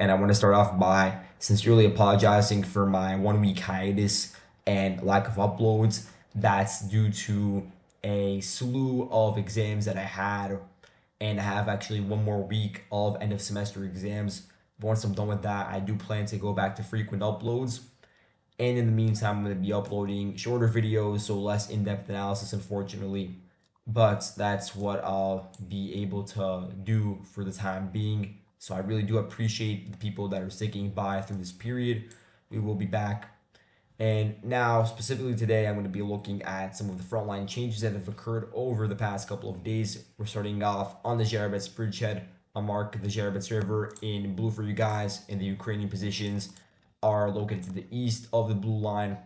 and I want to start off by sincerely apologizing for my 1 week hiatus and lack of uploads. That's due to a slew of exams that I had, and I have actually one more week of end of semester exams. But once I'm done with that, I do plan to go back to frequent uploads. And in the meantime, I'm going to be uploading shorter videos, so less in depth analysis, unfortunately. But that's what I'll be able to do for the time being. So I really do appreciate the people that are sticking by through this period. We will be back. And now, specifically today, I'm going to be looking at some of the frontline changes that have occurred over the past couple of days. We're starting off on the Jeret bridgehead. I'll mark the Jeret River in blue for you guys, and the Ukrainian positions are located to the east of the blue line.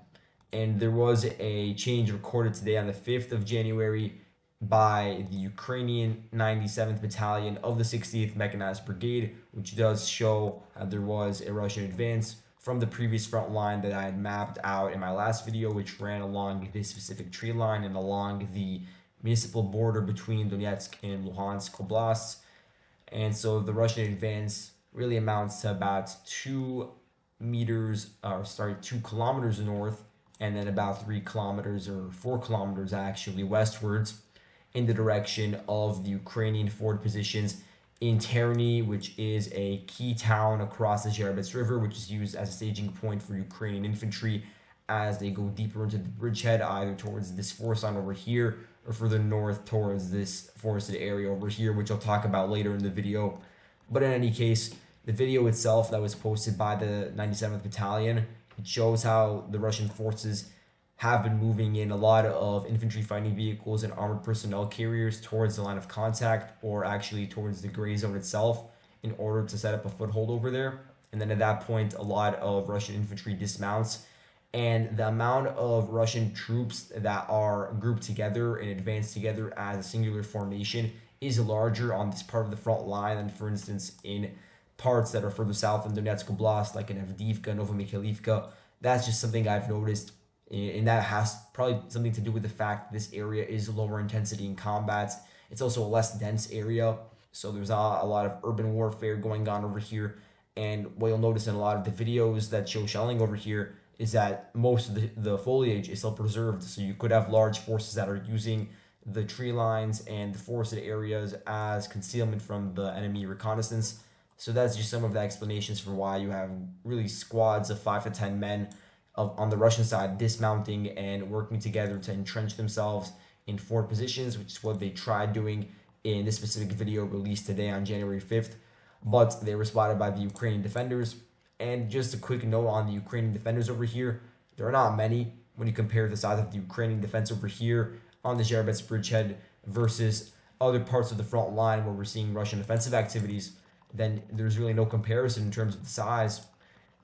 And there was a change recorded today on the 5th of January by the Ukrainian 97th Battalion of the 60th Mechanized Brigade, which does show there was a Russian advance from the previous front line that I had mapped out in my last video, which ran along this specific tree line and along the municipal border between Donetsk and Luhansk oblasts. And so the Russian advance really amounts to about 2 kilometers north, and then about 3 kilometers or 4 kilometers actually westwards in the direction of the Ukrainian forward positions in Terny, which is a key town across the Jeret River, which is used as a staging point for Ukrainian infantry as they go deeper into the bridgehead, either towards this forest line over here or further north towards this forested area over here, which I'll talk about later in the video. But in any case, the video itself that was posted by the 97th Battalion, it shows how the Russian forces have been moving in a lot of infantry fighting vehicles and armored personnel carriers towards the line of contact, or actually towards the gray zone itself, in order to set up a foothold over there. And then at that point, a lot of Russian infantry dismounts, and the amount of Russian troops that are grouped together and advanced together as a singular formation is larger on this part of the front line than, for instance, in parts that are further south in Donetsk Oblast, like in Avdiivka, Novomikhailivka. That's just something I've noticed, and that has probably something to do with the fact this area is lower intensity in combat. It's also a less dense area, so there's not a lot of urban warfare going on over here. And what you'll notice in a lot of the videos that show shelling over here is that most of the foliage is still preserved, so you could have large forces that are using the tree lines and the forested areas as concealment from the enemy reconnaissance. So that's just some of the explanations for why you have really squads of 5 to 10 men on the Russian side dismounting and working together to entrench themselves in forward positions, which is what they tried doing in this specific video released today on January 5th. But they were spotted by the Ukrainian defenders. And just a quick note on the Ukrainian defenders over here, there are not many when you compare the size of the Ukrainian defense over here on the Jeret bridgehead versus other parts of the front line where we're seeing Russian offensive activities. Then there's really no comparison in terms of the size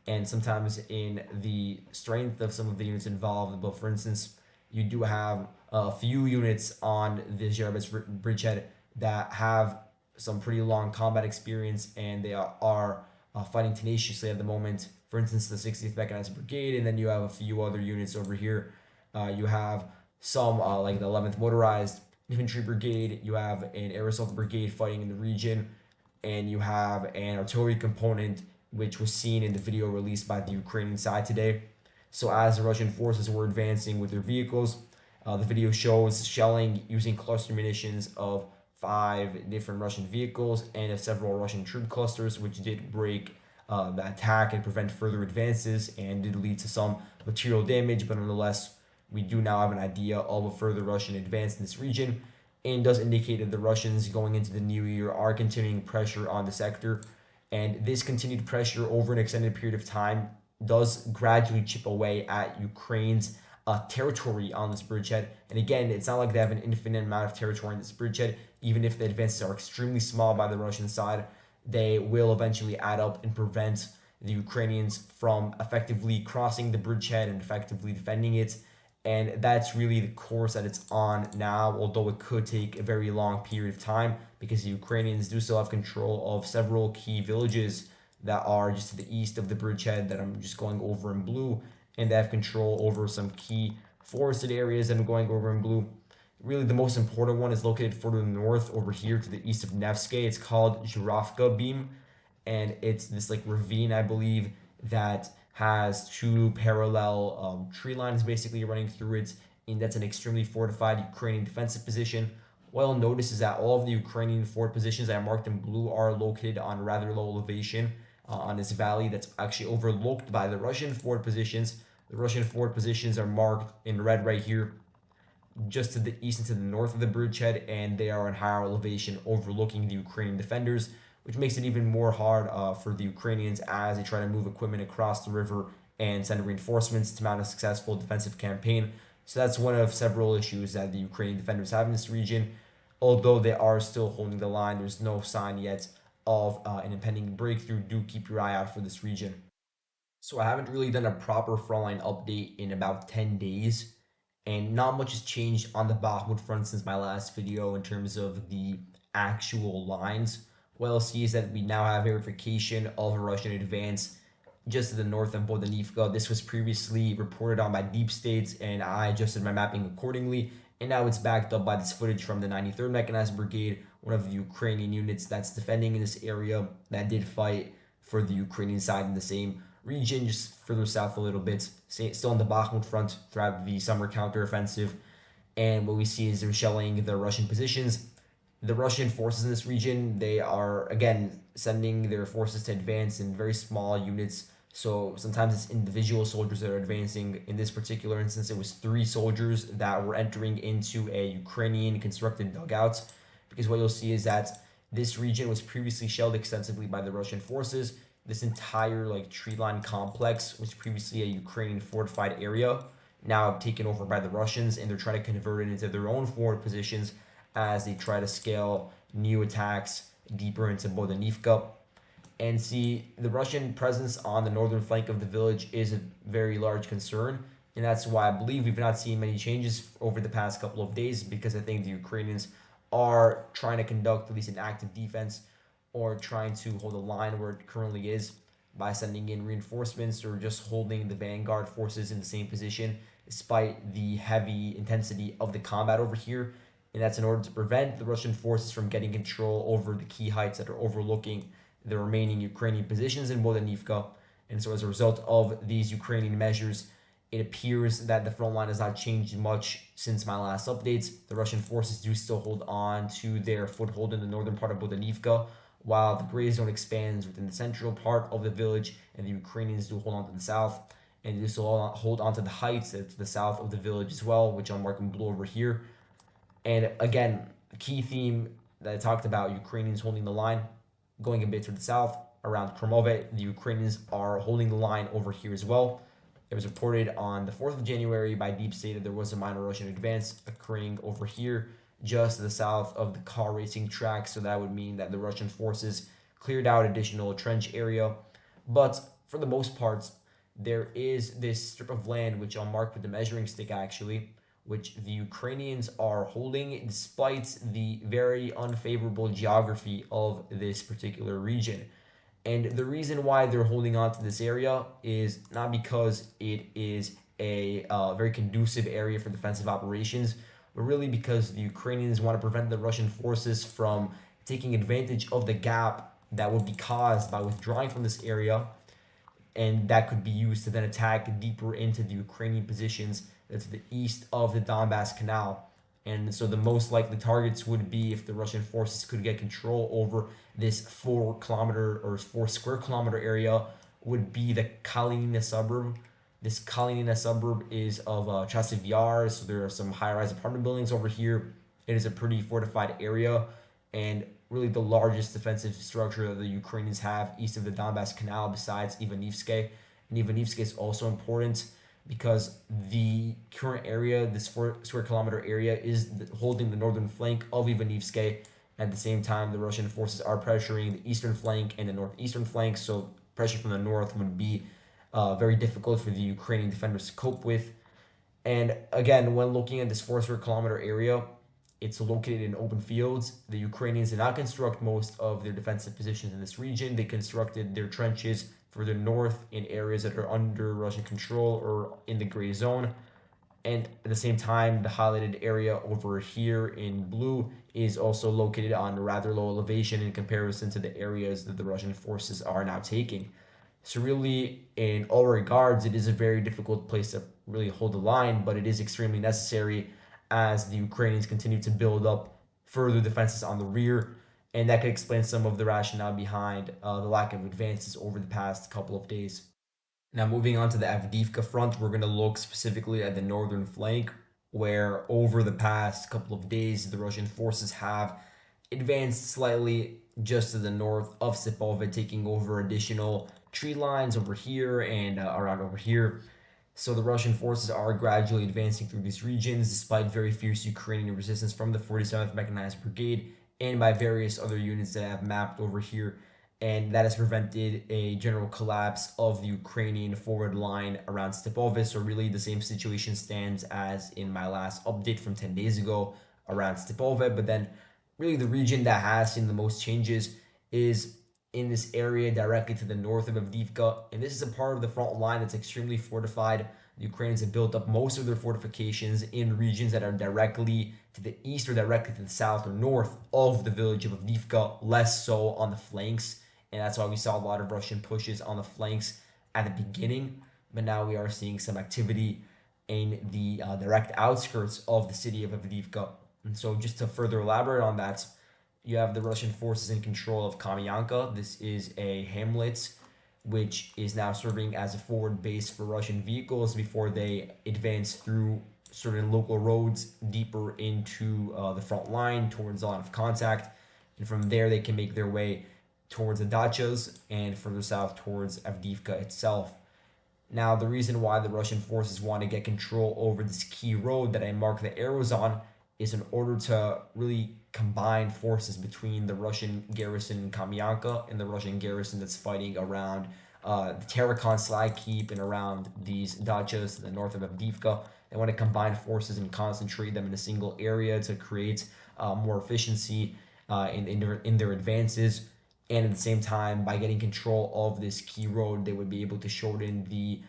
and sometimes in the strength of some of the units involved. But for instance, you do have a few units on the Jeret bridgehead that have some pretty long combat experience, and they are fighting tenaciously at the moment. For instance, the 60th Mechanized Brigade, and then you have a few other units over here. You have some like the 11th Motorized Infantry Brigade. You have an Air Assault Brigade fighting in the region, and you have an artillery component, which was seen in the video released by the Ukrainian side today. So as the Russian forces were advancing with their vehicles, the video shows shelling using cluster munitions of 5 different Russian vehicles and of several Russian troop clusters, which did break the attack and prevent further advances and did lead to some material damage. But nonetheless, we do now have an idea of a further Russian advance in this region, and does indicate that the Russians going into the new year are continuing pressure on the sector. And this continued pressure over an extended period of time does gradually chip away at Ukraine's territory on this bridgehead. And again, it's not like they have an infinite amount of territory on this bridgehead. Even if the advances are extremely small by the Russian side, they will eventually add up and prevent the Ukrainians from effectively crossing the bridgehead and effectively defending it. And that's really the course that it's on now, although it could take a very long period of time, because the Ukrainians do still have control of several key villages that are just to the east of the bridgehead that I'm just going over in blue, and they have control over some key forested areas that I'm going over in blue. Really, the most important one is located further north over here to the east of Nevsky. It's called Zhuravka Beam, and it's this like ravine, I believe, that has two parallel tree lines basically running through it, and that's an extremely fortified Ukrainian defensive position. What you'll notice is that all of the Ukrainian fort positions that are marked in blue are located on rather low elevation on this valley that's actually overlooked by the Russian fort positions. The Russian fort positions are marked in red right here, just to the east and to the north of the bridgehead, and they are in higher elevation overlooking the Ukrainian defenders, which makes it even more hard for the Ukrainians as they try to move equipment across the river and send reinforcements to mount a successful defensive campaign. So that's one of several issues that the Ukrainian defenders have in this region. Although they are still holding the line, there's no sign yet of an impending breakthrough. Do keep your eye out for this region. So I haven't really done a proper frontline update in about 10 days, and not much has changed on the Bakhmut front since my last video in terms of the actual lines. What I'll see is that we now have verification of a Russian advance just to the north of Avdiivka. This was previously reported on by Deep States, and I adjusted my mapping accordingly. And now it's backed up by this footage from the 93rd Mechanized Brigade, one of the Ukrainian units that's defending in this area that did fight for the Ukrainian side in the same region, just further south a little bit, still on the Bakhmut front throughout the summer counteroffensive. And what we see is they're shelling the Russian positions. The Russian forces in this region, they are, again, sending their forces to advance in very small units. So sometimes it's individual soldiers that are advancing. In this particular instance, it was 3 soldiers that were entering into a Ukrainian constructed dugout. Because what you'll see is that this region was previously shelled extensively by the Russian forces. This entire like tree line complex was previously a Ukrainian fortified area, now taken over by the Russians, and they're trying to convert it into their own forward positions as they try to scale new attacks deeper into Avdiivka. And see, the Russian presence on the northern flank of the village is a very large concern, and that's why I believe we've not seen many changes over the past couple of days, because I think the Ukrainians are trying to conduct at least an active defense or trying to hold a line where it currently is by sending in reinforcements or just holding the vanguard forces in the same position despite the heavy intensity of the combat over here. And that's in order to prevent the Russian forces from getting control over the key heights that are overlooking the remaining Ukrainian positions in Avdiivka. And so as a result of these Ukrainian measures, it appears that the front line has not changed much since my last updates. The Russian forces do still hold on to their foothold in the northern part of Avdiivka, while the gray zone expands within the central part of the village, and the Ukrainians do hold on to the south, and they do still hold on to the heights to the south of the village as well, which I'm marking blue over here. And again, the key theme that I talked about, Ukrainians holding the line, going a bit to the south around Kromove, the Ukrainians are holding the line over here as well. It was reported on the 4th of January by Deep State that there was a minor Russian advance occurring over here just to the south of the car racing track. So that would mean that the Russian forces cleared out additional trench area. But for the most part, there is this strip of land, which I'll mark with the measuring stick actually, which the Ukrainians are holding despite the very unfavorable geography of this particular region. And the reason why they're holding on to this area is not because it is a very conducive area for defensive operations, but really because the Ukrainians want to prevent the Russian forces from taking advantage of the gap that would be caused by withdrawing from this area, and that could be used to then attack deeper into the Ukrainian positions to the east of the Donbass Canal. And so the most likely targets would be if the Russian forces could get control over this 4 kilometer or 4 square kilometer area, would be the Kalinina suburb. This Kalinina suburb is of Chasiv Yar, so there are some high-rise apartment buildings over here. It is a pretty fortified area, and really the largest defensive structure that the Ukrainians have east of the Donbass Canal besides Ivaniivske. And Ivaniivske is also important because the current area, this 4 square kilometer area, is holding the northern flank of Ivaniivske. At the same time, the Russian forces are pressuring the eastern flank and the northeastern flank, so pressure from the north would be very difficult for the Ukrainian defenders to cope with. And again, when looking at this 4 square kilometer area, it's located in open fields. The Ukrainians did not construct most of their defensive positions in this region. They constructed their trenches further north in areas that are under Russian control or in the gray zone. And at the same time, the highlighted area over here in blue is also located on a rather low elevation in comparison to the areas that the Russian forces are now taking. So really, in all regards, it is a very difficult place to really hold the line, but it is extremely necessary as the Ukrainians continue to build up further defenses on the rear, and that could explain some of the rationale behind the lack of advances over the past couple of days. Now, moving on to the Avdiivka front, we're going to look specifically at the northern flank, where over the past couple of days, the Russian forces have advanced slightly just to the north of Sipova, taking over additional tree lines over here and around over here. So the Russian forces are gradually advancing through these regions despite very fierce Ukrainian resistance from the 47th Mechanized Brigade and by various other units that I have mapped over here. And that has prevented a general collapse of the Ukrainian forward line around Stepovе. So really the same situation stands as in my last update from 10 days ago around Stepovе. But then really the region that has seen the most changes is in this area directly to the north of Avdiivka. And this is a part of the front line that's extremely fortified. The Ukrainians have built up most of their fortifications in regions that are directly to the east or directly to the south or north of the village of Avdiivka, less so on the flanks. And that's why we saw a lot of Russian pushes on the flanks at the beginning. But now we are seeing some activity in the direct outskirts of the city of Avdiivka. And so, just to further elaborate on that, you have the Russian forces in control of Kamyanka. This is a hamlet which is now serving as a forward base for Russian vehicles before they advance through certain local roads deeper into the front line towards the line of contact. And from there, they can make their way towards the dachas and further south towards Avdiivka itself. Now, the reason why the Russian forces want to get control over this key road that I mark the arrows on is in order to really combine forces between the Russian garrison in Kamyanka and the Russian garrison that's fighting around the Tarakan Slag Keep and around these dachas in the north of Avdiivka. They want to combine forces and concentrate them in a single area to create more efficiency in their advances. And at the same time, by getting control of this key road, they would be able to shorten the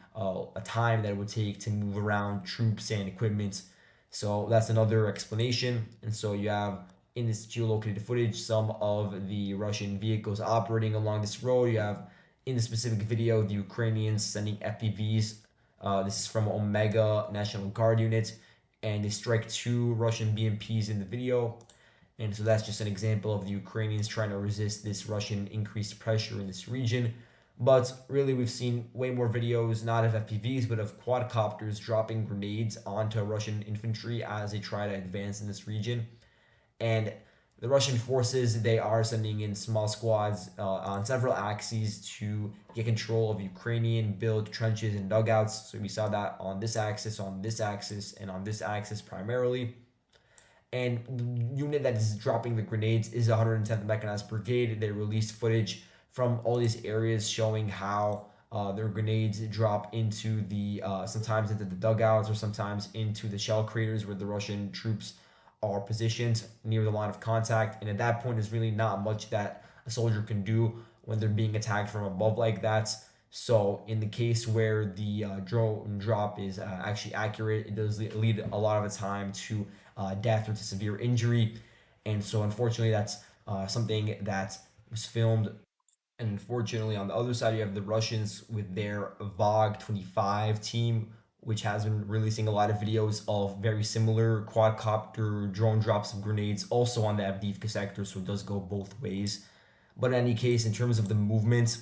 time that it would take to move around troops and equipment. So that's another explanation. And so you have in this geolocated footage some of the Russian vehicles operating along this road. You have in the specific video the Ukrainians sending FPVs. This is from Omega National Guard unit, and they strike two Russian BMPs in the video. And so that's just an example of the Ukrainians trying to resist this Russian increased pressure in this region. But really, we've seen way more videos, not of FPVs, but of quadcopters dropping grenades onto Russian infantry as they try to advance in this region. And the Russian forces, they are sending in small squads on several axes to get control of Ukrainian built trenches and dugouts. So we saw that on this axis, and on this axis primarily. And the unit that is dropping the grenades is the 110th Mechanized Brigade. They released footage from all these areas showing how their grenades drop into the sometimes into the dugouts or sometimes into the shell craters where the Russian troops are positioned near the line of contact. And at that point, there's really not much that a soldier can do when they're being attacked from above like that. So in the case where the drone drop is actually accurate, it does lead a lot of the time to death or to severe injury. And so unfortunately, that's something that was filmed. And unfortunately, on the other side, you have the Russians with their VOG 25 team, which has been releasing a lot of videos of very similar quadcopter drone drops of grenades also on the Avdiivka sector. So it does go both ways. But in any case, in terms of the movement,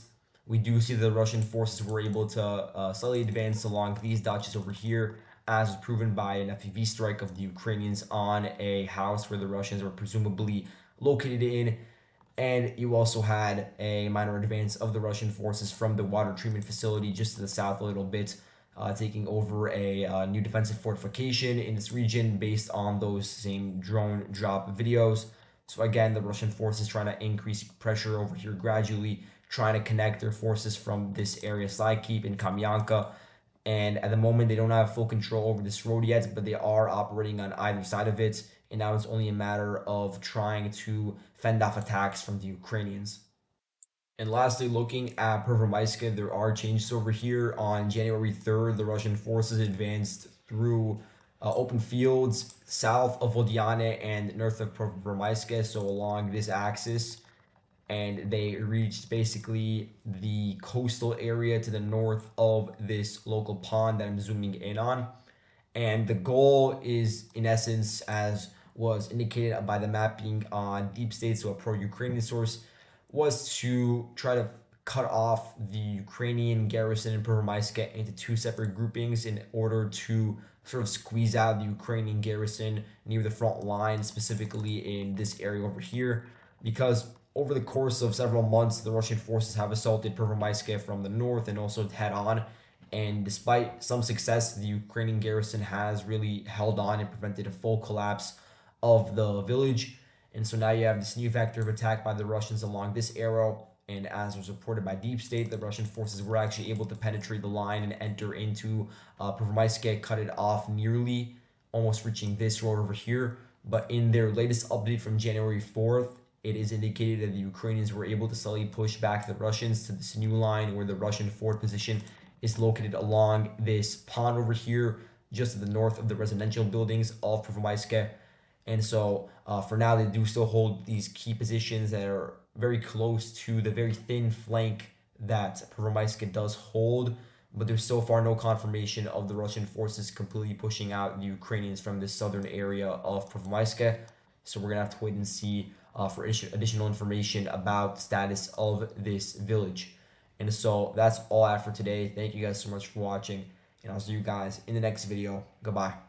we do see the Russian forces were able to slightly advance along these dachas over here, as was proven by an FPV strike of the Ukrainians on a house where the Russians were presumably located in. And you also had a minor advance of the Russian forces from the water treatment facility just to the south a little bit, taking over a new defensive fortification in this region based on those same drone drop videos. So again, the Russian forces trying to increase pressure over here gradually, trying to connect their forces from this area Keep in Kamyanka. And at the moment, they don't have full control over this road yet, but they are operating on either side of it. And now it's only a matter of trying to fend off attacks from the Ukrainians. And lastly, looking at Pervomaiske, there are changes over here. On January 3rd, the Russian forces advanced through open fields south of Vodiane and north of Pervomaiske, so along this axis. And they reached basically the coastal area to the north of this local pond that I'm zooming in on. And the goal is, in essence, as was indicated by the mapping on Deep State, so a pro-Ukrainian source, was to try to cut off the Ukrainian garrison in Pervomaiske into two separate groupings in order to sort of squeeze out the Ukrainian garrison near the front line, specifically in this area over here, because over the course of several months, the Russian forces have assaulted Pervomaiske from the north and also head on. And despite some success, the Ukrainian garrison has really held on and prevented a full collapse of the village. And so now you have this new vector of attack by the Russians along this arrow. And as was reported by Deep State, the Russian forces were actually able to penetrate the line and enter into Pervomaiske, cut it off nearly, almost reaching this road over here. But in their latest update from January 4th, it is indicated that the Ukrainians were able to slowly push back the Russians to this new line where the Russian forward position is located along this pond over here, just to the north of the residential buildings of Pervomaiske. And so for now, they do still hold these key positions that are very close to the very thin flank that Pervomaiske does hold. But there's so far no confirmation of the Russian forces completely pushing out the Ukrainians from this southern area of Pervomaiske. So we're going to have to wait and see for additional information about the status of this village. And so that's all I have for today. Thank you guys so much for watching, and I'll see you guys in the next video. Goodbye.